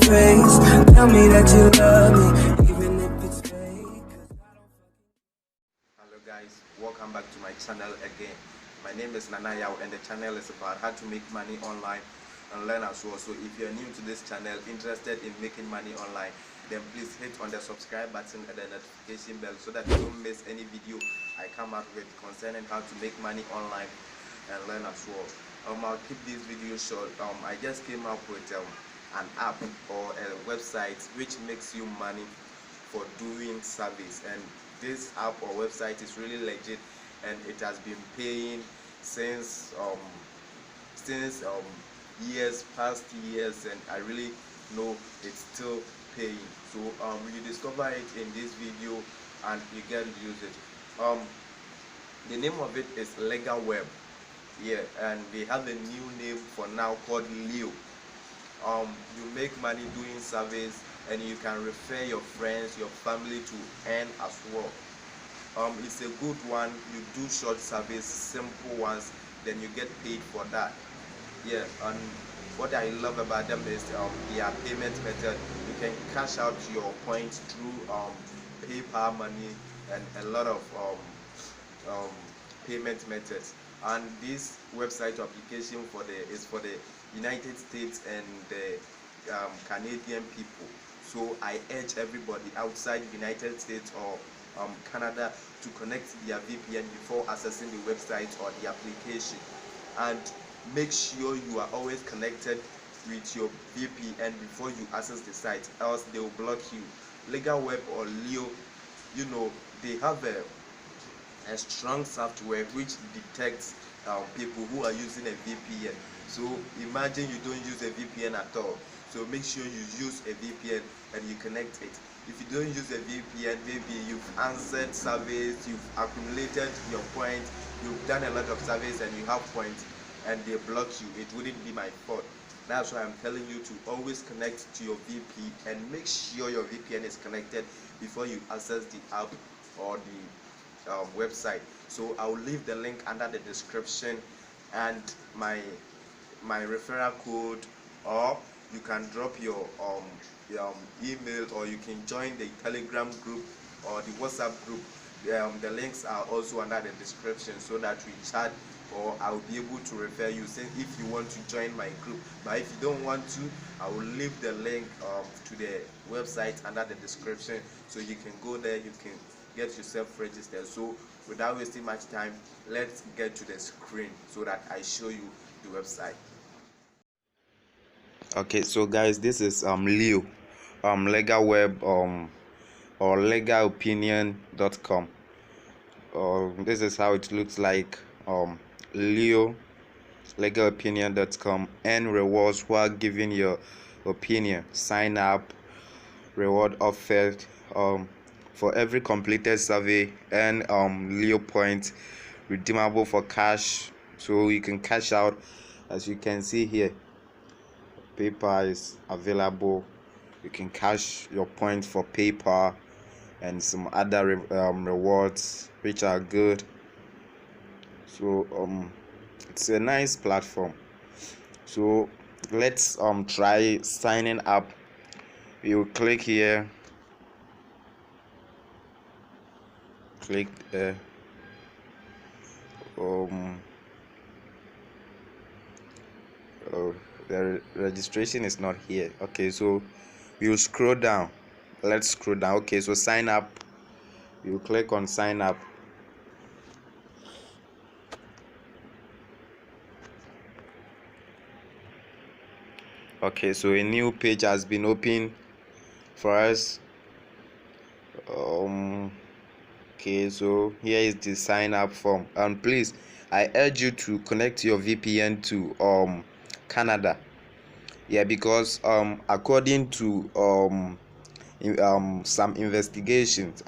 face. Tell me that you love me, even if it's fake. Hello guys, welcome back to my channel again. My name is Nanayao and the channel is about how to make money online and learn as well. So if you're new to this channel, interested in making money online, then please hit on the subscribe button and the notification bell so that you don't miss any video I come out with concerning how to make money online and learn as well. I'll keep this video short. I just came up with an app or a website which makes you money for doing service, and this app or website is really legit and it has been paying since past years, and I really know it's still paying. So you discover it in this video and you get to use it. The name of it is Legerweb. Yeah, and they have a new name for now called Leo. You make money doing service and you can refer your friends, your family to earn as well. It's a good one. You do short service, simple ones, then you get paid for that. Yeah, and what I love about them is their payment method. You can cash out your points through PayPal money and a lot of payment methods. And this website application is for the United States and the Canadian people. So I urge everybody outside the United States or Canada to connect their VPN before accessing the website or the application, and make sure you are always connected with your VPN before you access the site, else they will block you. Legerweb or Leo, they have a strong software which detects people who are using a VPN. So imagine you don't use a VPN at all. So make sure you use a VPN and you connect it. If you don't use a VPN, maybe you've answered surveys, you've accumulated your points, you've done a lot of surveys and you have points and they block you. It wouldn't be my fault. That's why I'm telling you to always connect to your VPN and make sure your VPN is connected before you access the app or the website. So I'll leave the link under the description and my referral code, or you can drop your email, or you can join the Telegram group or the WhatsApp group. The links are also under the description so that we chat, or I'll be able to refer you if you want to join my group. But if you don't want to, I will leave the link to the website under the description so you can go there, you can get yourself registered. So without wasting much time, let's get to the screen so that I show you the website. Okay, so guys, this is Leo, Legerweb or legalopinion.com. This is how it looks like. Leo, legalopinion.com. Earn rewards while giving your opinion. Sign up, reward offered. For every completed survey, earn Leo points redeemable for cash, so you can cash out. As you can see here, PayPal is available. You can cash your points for PayPal and some other rewards which are good. So it's a nice platform. So let's try signing up. You click here, click the registration is not here. Okay, so you scroll down. Let's scroll down. Okay, so sign up. You click on sign up. Okay, so a new page has been opened for us. Okay, so here is the sign up form, and please, I urge you to connect your VPN to Canada. Yeah, because according to some investigations,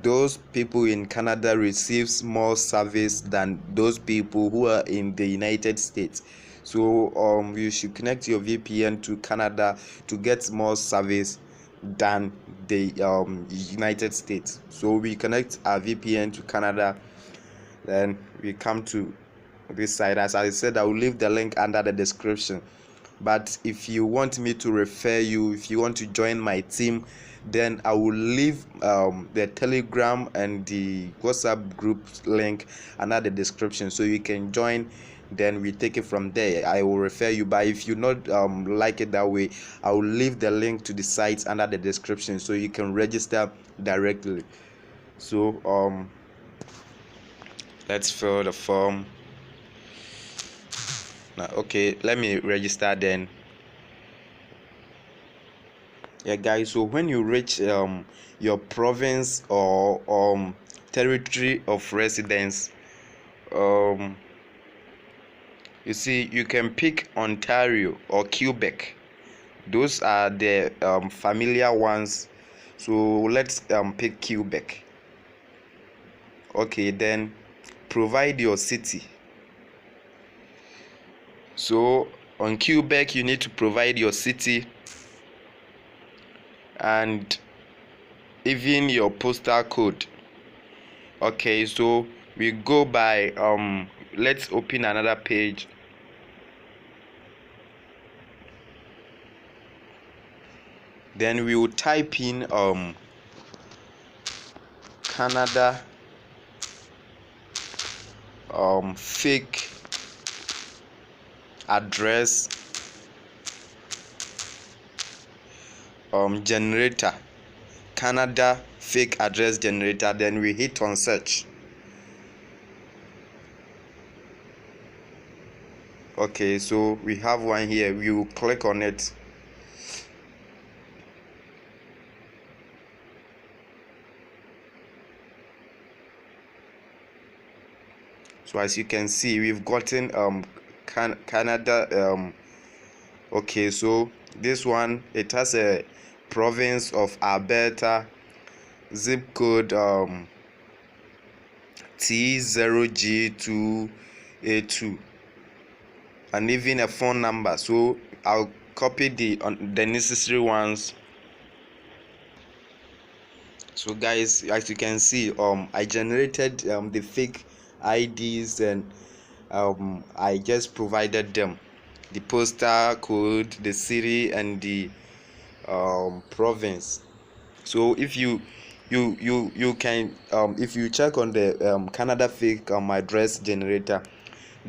those people in Canada receives more service than those people who are in the United States. So you should connect your VPN to Canada to get more service than the United States. So we connect our VPN to Canada, then we come to this side. As I said, I will leave the link under the description But if you want me to refer you, if you want to join my team, then I will leave the Telegram and the WhatsApp group link under the description, so you can join. Then we take it from there. I will refer you. But if you not like it that way, I will leave the link to the sites under the description, so you can register directly. So let's fill the form now. Okay, let me register then. Yeah, guys, so when you reach your province or territory of residence, you see, you can pick Ontario or Quebec. Those are the familiar ones. So let's pick Quebec. Okay, then provide your city. So on Quebec, you need to provide your city and even your postal code. Okay, so we go by let's open another page. Then we will type in Canada fake address generator, Canada fake address generator. Then we hit on search. Okay, so we have one here. We will click on it. So as you can see, we've gotten Canada. Okay, so this one, it has a province of Alberta, zip code T0G2A2, and even a phone number. So I'll copy the necessary ones. So guys, as you can see, I generated the fake IDs, and I just provided them the postal code, the city, and the province. So if you can if you check on the Canada fake address generator,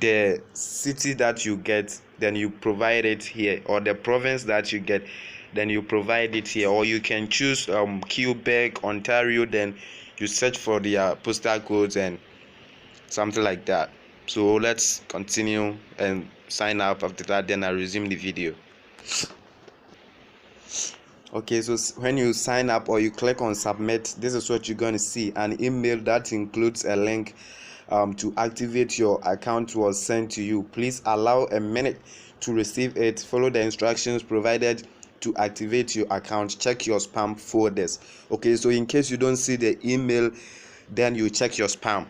the city that you get, then you provide it here, or the province that you get, then you provide it here. Or you can choose Quebec, Ontario, then you search for the postal codes and something like that. So let's continue and sign up. After that, then I resume the video. Okay, so when you sign up or you click on submit, this is what you're going to see. An email that includes a link to activate your account was sent to you. Please allow a minute to receive it. Follow the instructions provided to activate your account. Check your spam folders. Okay, so in case you don't see the email, then you check your spam.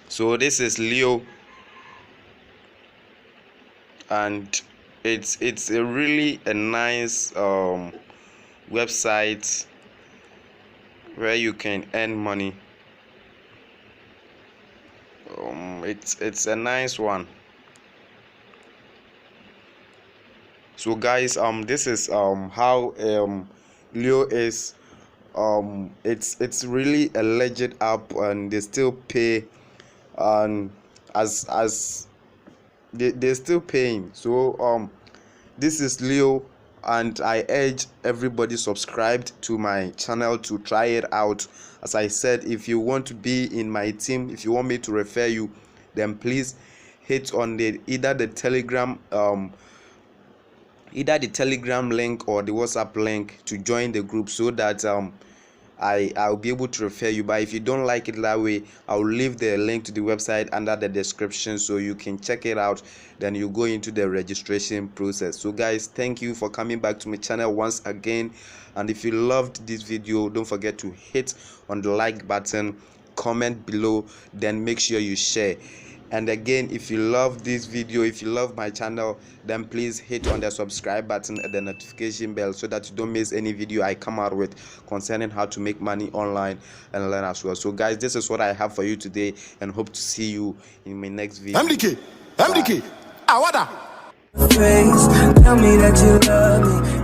So this is Leo, and it's a really nice website where you can earn money. It's a nice one. So guys, this is how Leo is. It's really a legit app, and they still pay, and as they're still paying. So this is Leo, and I urge everybody subscribed to my channel to try it out. As I said, if you want to be in my team, if you want me to refer you, then please hit on either the Telegram link or the WhatsApp link to join the group, so that I'll be able to refer you. But if you don't like it that way, I'll leave the link to the website under the description, so you can check it out. Then you go into the registration process. So guys, thank you for coming back to my channel once again, and if you loved this video, don't forget to hit on the like button, comment below, then make sure you share. And again, if you love this video, if you love my channel, then please hit on the subscribe button and the notification bell, so that you don't miss any video I come out with concerning how to make money online and learn as well. So guys, this is what I have for you today, and hope to see you in my next video. MDK, Awada. Face, tell me that you love me.